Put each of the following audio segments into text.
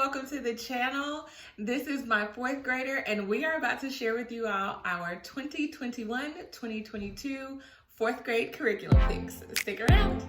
welcome to the channel. This is my fourth grader and we are about to share with you all our 2021-2022 fourth grade curriculum picks. Stick around.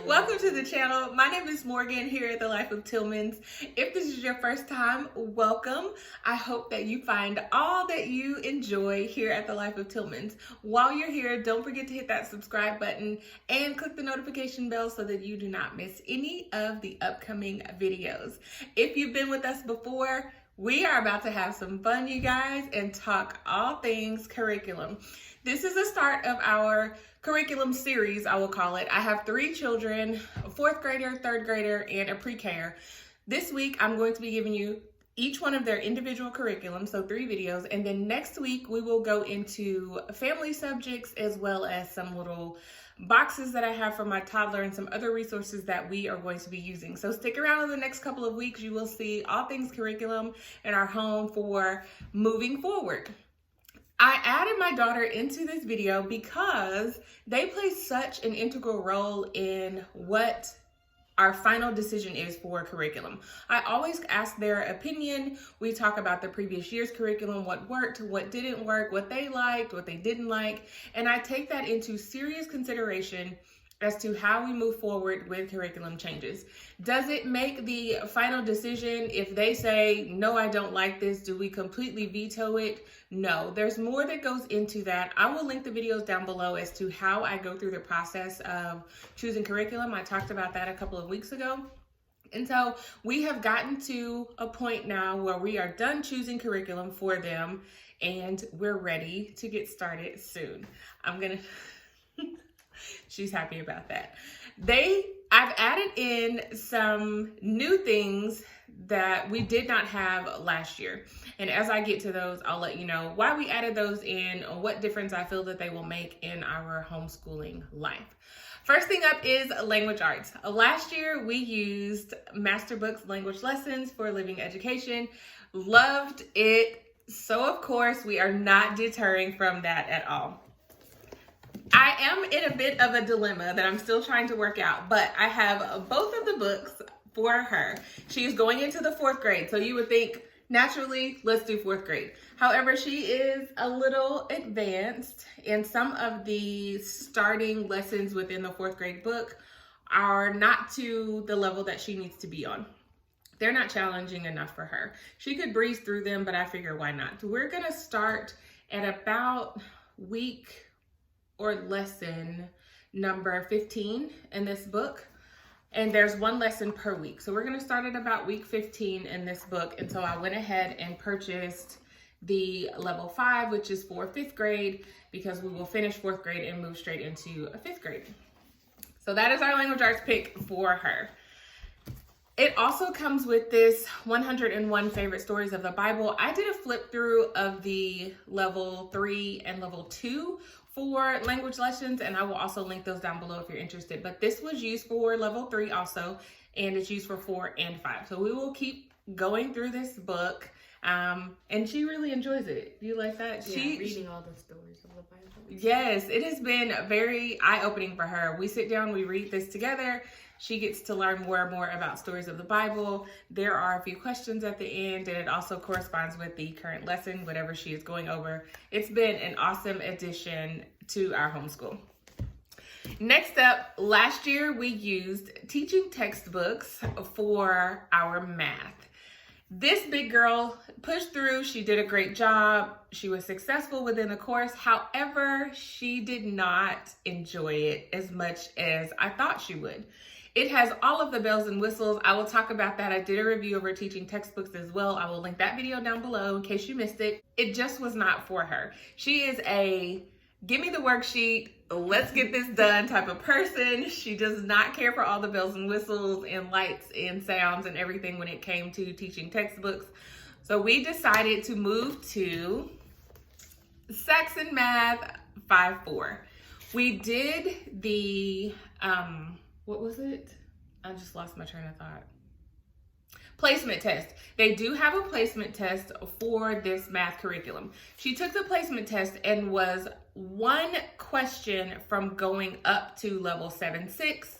Welcome to the channel. My name is Morgan here at The Life of Tillmans. If this is your first time, welcome. I hope that you find all that you enjoy here at The Life of Tillmans. While you're here, don't forget to hit that subscribe button and click the notification bell so that you do not miss any of the upcoming videos. If you've been with us before, we are about to have some fun, you guys, and talk all things curriculum. This is the start of our curriculum series, I will call it. I have 3 children, a 4th grader, 3rd grader, and a pre-K-er. This week, I'm going to be giving you each one of their individual curriculums, so 3 videos, and then next week, we will go into family subjects as well as some little boxes that I have for my toddler and some other resources that we are going to be using. So stick around in the next couple of weeks. You will see all things curriculum in our home for moving forward. I added my daughter into this video because they play such an integral role in what our final decision is for curriculum. I always ask their opinion. We talk about the previous year's curriculum, what worked, what didn't work, what they liked, what they didn't like, and I take that into serious consideration as to how we move forward with curriculum changes. Does it make the final decision if they say, no, I don't like this? Do we completely veto it? No, there's more that goes into that. I will link the videos down below as to how I go through the process of choosing curriculum. I talked about that a couple of weeks ago. And so we have gotten to a point now where we are done choosing curriculum for them and we're ready to get started soon. She's happy about that. I've added in some new things that we did not have last year. And as I get to those, I'll let you know why we added those in, what difference I feel that they will make in our homeschooling life. First thing up is language arts. Last year, we used Master Book's language lessons for living education. Loved it. So of course, we are not deterring from that at all. I am in a bit of a dilemma that I'm still trying to work out, but I have both of the books for her. She's going into the 4th grade, so you would think, naturally, let's do 4th grade. However, she is a little advanced, and some of the starting lessons within the 4th grade book are not to the level that she needs to be on. They're not challenging enough for her. She could breeze through them, but I figure why not? We're gonna start at about week or lesson number 15 in this book. And there's 1 lesson per week. So we're gonna start at about week 15 in this book. And so I went ahead and purchased the level 5, which is for 5th grade, because we will finish 4th grade and move straight into a 5th grade. So that is our language arts pick for her. It also comes with this 101 favorite stories of the Bible. I did a flip through of the level 3 and level 2 for language lessons, and I will also link those down below if you're interested. But this was used for level 3 also, and it's used for 4 and 5. So we will keep going through this book, and she really enjoys it. Do you like that? Yeah, reading all the stories of the Bible. Yes, it has been very eye-opening for her. We sit down, we read this together. She gets to learn more and more about stories of the Bible. There are a few questions at the end, and it also corresponds with the current lesson, whatever she is going over. It's been an awesome addition to our homeschool. Next up, last year we used teaching textbooks for our math. This big girl pushed through. She did a great job. She was successful within the course. However, she did not enjoy it as much as I thought she would. It has all of the bells and whistles. I will talk about that. I did a review of her teaching textbooks as well. I will link that video down below in case you missed it. It just was not for her. She is a give me the worksheet, let's get this done type of person. She does not care for all the bells and whistles and lights and sounds and everything when it came to teaching textbooks. So we decided to move to Saxon Math 5-4. We did the, what was it? I just lost my train of thought. Placement test. They do have a placement test for this math curriculum. She took the placement test and was 1 question from going up to level 7-6.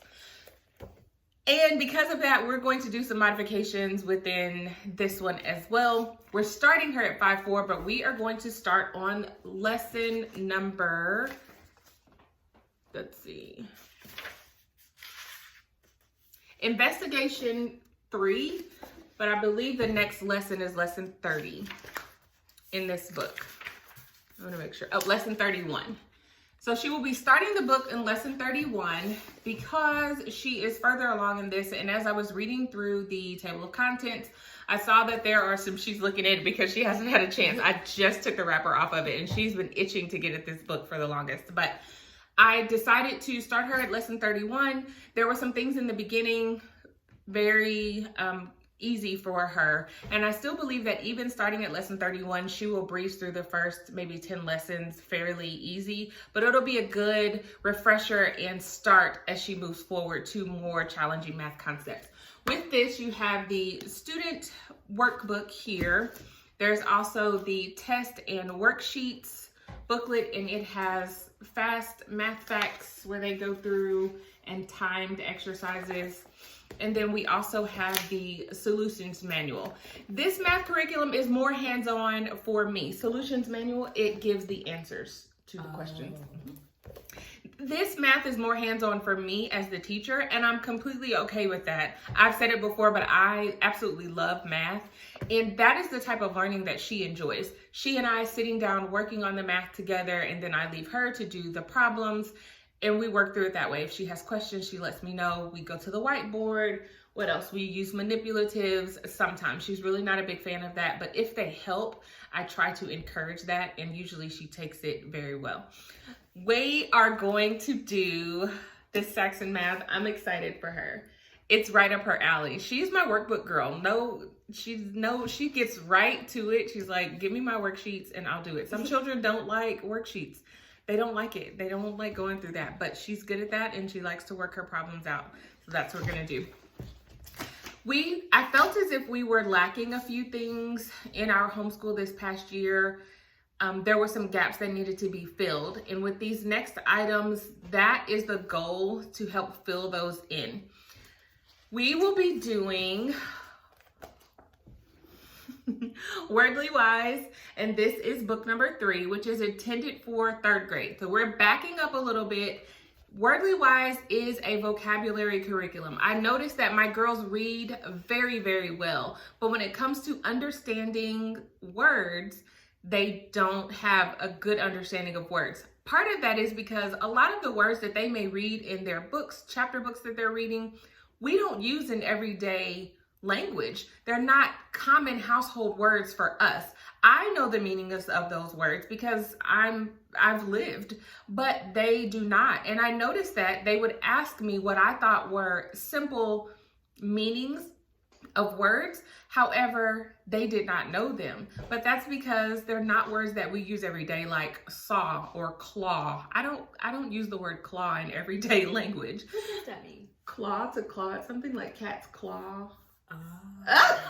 And because of that, we're going to do some modifications within this one as well. We're starting her at 5-4, but we are going to start on lesson number, let's see, investigation 3, but I believe the next lesson is lesson 30 in this book. I want to make sure. Oh, lesson 31. So she will be starting the book in lesson 31 because she is further along in this. And as I was reading through the table of contents, I saw that there are some, she's looking at it because she hasn't had a chance. I just took the wrapper off of it and she's been itching to get at this book for the longest. But I decided to start her at lesson 31. There were some things in the beginning very easy for her, and I still believe that even starting at lesson 31, she will breeze through the first maybe 10 lessons fairly easy, but it'll be a good refresher and start as she moves forward to more challenging math concepts. With this, you have the student workbook here. There's also the test and worksheets booklet, and it has fast math facts where they go through and timed exercises. And then we also have the solutions manual. This math curriculum is more hands-on for me. Solutions manual, it gives the answers to the questions. This math is more hands-on for me as the teacher, and I'm completely okay with that. I've said it before, but I absolutely love math, and that is the type of learning that she enjoys. She and I sitting down working on the math together, and then I leave her to do the problems, and we work through it that way. If she has questions, she lets me know. We go to the whiteboard. What else? We use manipulatives sometimes. She's really not a big fan of that, but if they help, I try to encourage that, and usually she takes it very well. We are going to do this Saxon math. I'm excited for her. It's right up her alley. She's my workbook girl. She gets right to it. She's like, give me my worksheets and I'll do it. Some children don't like worksheets. They don't like it. They don't like going through that, but she's good at that and she likes to work her problems out. So that's what we're gonna do. I felt as if we were lacking a few things in our homeschool this past year. There were some gaps that needed to be filled. And with these next items, that is the goal, to help fill those in. We will be doing Wordly Wise, and this is book number 3, which is intended for 3rd grade. So we're backing up a little bit. Wordly Wise is a vocabulary curriculum. I noticed that my girls read very, very well, but when it comes to understanding words, they don't have a good understanding of words. Part of that is because a lot of the words that they may read in their books, chapter books that they're reading, we don't use in everyday language. They're not common household words for us. I know the meanings of those words because I've lived, but they do not. And I noticed that they would ask me what I thought were simple meanings of words. However, they did not know them. But that's because they're not words that we use every day, like saw or claw. I don't use the word claw in everyday language. What does that mean? Claw to claw. It's something like cat's claw. Oh.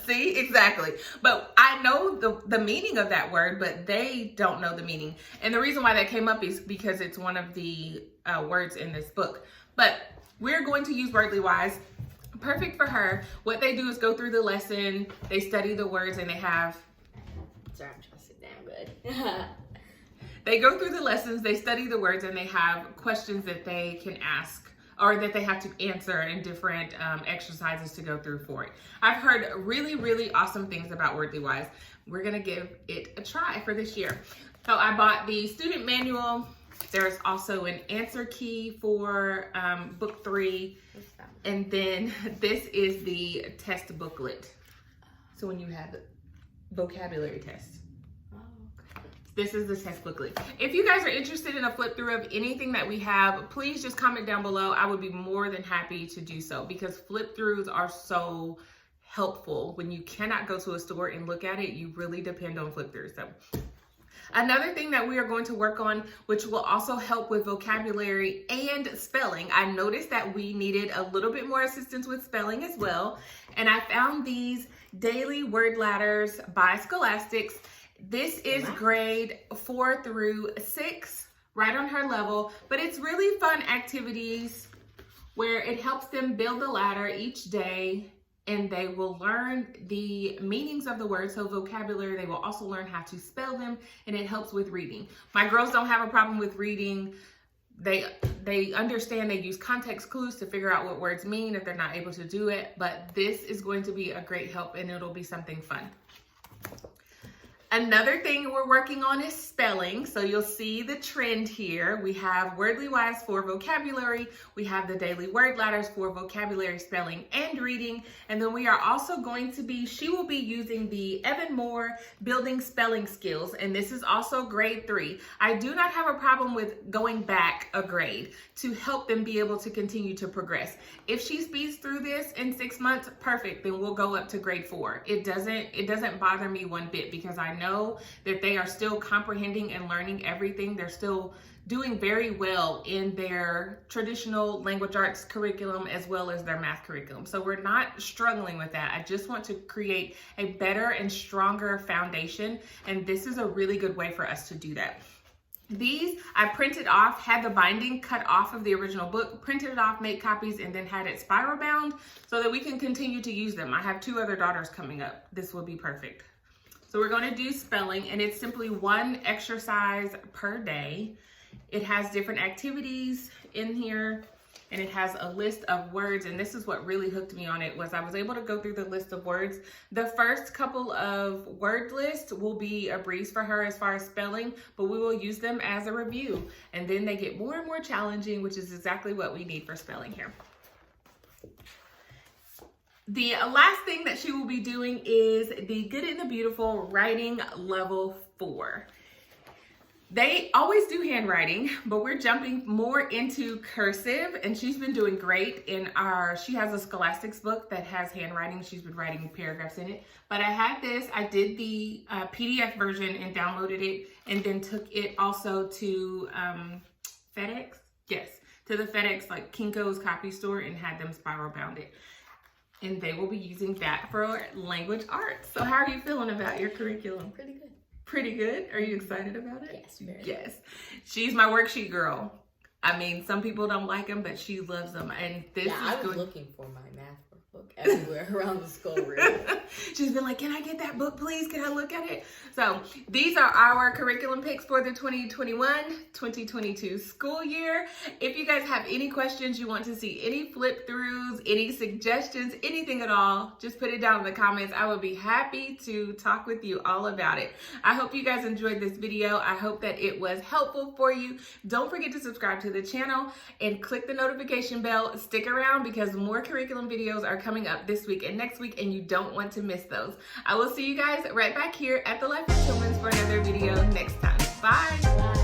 See, exactly. But I know the meaning of that word, but they don't know the meaning. And the reason why that came up is because it's one of the words in this book. But we're going to use Wordly Wise. Perfect for her. What they do is go through the lesson, they study the words, and they have... Sorry, I'm trying to sit down good. They go through the lessons, they study the words, and they have questions that they can ask or that they have to answer in different exercises to go through for it. I've heard really, really awesome things about Wordly Wise. We're going to give it a try for this year. So I bought the student manual. There's also an answer key for book 3. And then this is the test booklet. So when you have the vocabulary test. This is the test booklet. If you guys are interested in a flip through of anything that we have, please just comment down below. I would be more than happy to do so because flip throughs are so helpful. When you cannot go to a store and look at it, you really depend on flip throughs. So another thing that we are going to work on, which will also help with vocabulary and spelling. I noticed that we needed a little bit more assistance with spelling as well. And I found these daily word ladders by Scholastics. This is grade 4 through 6, right on her level, but it's really fun activities where it helps them build the ladder each day, and they will learn the meanings of the words, so vocabulary. They will also learn how to spell them, and it helps with reading. My girls don't have a problem with reading. They understand, they use context clues to figure out what words mean if they're not able to do it, but this is going to be a great help, and it'll be something fun. Another thing we're working on is spelling. So you'll see the trend here. We have Wordly Wise for vocabulary. We have the daily word ladders for vocabulary, spelling, and reading. And then we are also going to be, she will be using the Evan Moore Building Spelling Skills. And this is also grade 3. I do not have a problem with going back a grade to help them be able to continue to progress. If she speeds through this in 6 months, perfect. Then we'll go up to grade 4. It doesn't bother me one bit, because I know that they are still comprehending and learning everything. They're still doing very well in their traditional language arts curriculum as well as their math curriculum. So we're not struggling with that. I just want to create a better and stronger foundation, and this is a really good way for us to do that. These I printed off, had the binding cut off of the original book, printed it off, made copies, and then had it spiral bound so that we can continue to use them. I have 2 other daughters coming up. This will be perfect. So we're going to do spelling, and it's simply 1 exercise per day. It has different activities in here, and it has a list of words, and this is what really hooked me on it, was I was able to go through the list of words. The first couple of word lists will be a breeze for her as far as spelling, but we will use them as a review, and then they get more and more challenging, which is exactly what we need for spelling here. The last thing that she will be doing is the Good and the Beautiful Writing Level 4. They always do handwriting, but we're jumping more into cursive, and she's been doing great in she has a scholastics book that has handwriting. She's been writing paragraphs in it, but I did the PDF version and downloaded it, and then took it also to FedEx, yes, to the FedEx, like Kinko's copy store, and had them spiral bound it. And they will be using that for language arts. So how are you feeling about your curriculum? Pretty good. Pretty good? Are you excited about it? Yes, very. Yes. She's my worksheet girl. I mean, some people don't like them, but she loves them. And this I was looking for my math workbook everywhere around the schoolroom. She's been like, can I get that book, please? Can I look at it? So these are our curriculum picks for the 2021-2022 school year. If you guys have any questions, you want to see any flip throughs, any suggestions, anything at all, just put it down in the comments. I would be happy to talk with you all about it. I hope you guys enjoyed this video. I hope that it was helpful for you. Don't forget to subscribe to the channel and click the notification bell. Stick around, because more curriculum videos are coming up this week and next week, and you don't want to miss those. I will see you guys right back here at the Life of Tillman's for another video next time. Bye. Bye.